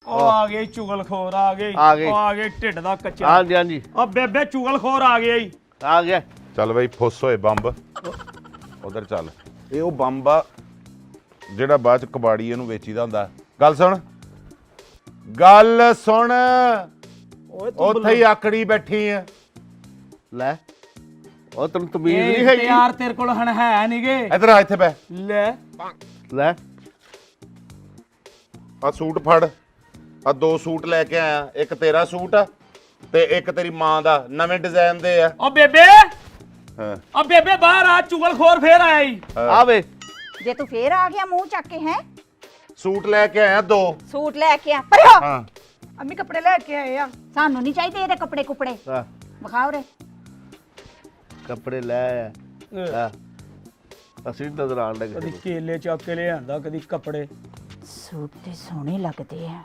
ਉਹ ਆ ਗਏ ਚੁਗਲਖੋਰ ਆ ਗਏ ਢਿੱਡ ਦਾ ਕੱਚਾ ਹਾਂਜੀ ਹਾਂਜੀ ਉਹ ਬੇਬੇ ਚੁਗਲਖੋਰ ਆ ਗਿਆ ਈ ਆ ਗਿਆ ਚੱਲ ਬਈ ਫੁੱਸ ਹੋਏ ਬੰਬ ਉਧਰ ਚੱਲ ਇਹ ਉਹ ਬੰਬ ਆ ਜਿਹੜਾ ਬਾਅਦ ਚ ਕਬਾੜੀ ਇਹਨੂੰ ਵੇਚੀਦਾ ਹੁੰਦਾ ਗੱਲ ਸੁਣ ਓਏ ਉੱਥੇ ਹੀ ਆਕੜੀ ਬੈਠੀ ਆ ਲੈ ਉਹ ਤੈਨੂੰ ਤਮੀਜ਼ ਨਹੀਂ ਹੈਗੀ ਯਾਰ ਤੇਰੇ ਕੋਲ ਹਣ ਹੈ ਨਹੀਂਗੇ ਇੱਧਰ ਆ ਇੱਥੇ ਬੈ ਲੈ ਲੈ ਆ ਸੂਟ ਫੜ ਆ 2 ਸੂਟ ਲੈ ਕੇ ਆਇਆ ਇੱਕ ਤੇਰਾ ਸੂਟ ਆ ਤੇ ਇੱਕ ਤੇਰੀ ਮਾਂ ਦਾ ਨਵੇਂ ਡਿਜ਼ਾਈਨ ਦੇ ਆ ਓ ਬੇਬੇ ਹਾਂ ਓ ਬੇਬੇ ਬਾਹਰ ਆ ਚੁਗਲਖੋਰ ਫੇਰ ਆਇਆ ਈ ਆ ਵੇ ਜੇ ਤੂੰ ਫੇਰ ਆ ਗਿਆ ਮੂੰਹ ਚੱਕ ਕੇ ਹੈ ਸੂਟ ਲੈ ਕੇ ਆਇਆ 2 ਸੂਟ ਲੈ ਕੇ ਆ ਪਰਿਓ ਹਾਂ ਅੰਮੀ ਕੱਪੜੇ ਲੈ ਕੇ ਆਏ ਆ ਸਾਨੂੰ ਨਹੀਂ ਚਾਹੀਦੇ ਇਹਦੇ ਕੱਪੜੇ ਕੁਪੜੇ ਆ ਵਿਖਾਓ ਰੇ ਕੱਪੜੇ ਲੈ ਆ ਅਸੀਂ ਨਜ਼ਰ ਆਣ ਲੱਗੇ ਕਦੀ ਕੇਲੇ ਚੱਕ ਕੇ ਲਿਆਂਦਾ ਕਦੀ ਕੱਪੜੇ ਸੂਟ ਤੇ ਸੋਹਣੇ ਲੱਗਦੇ ਆ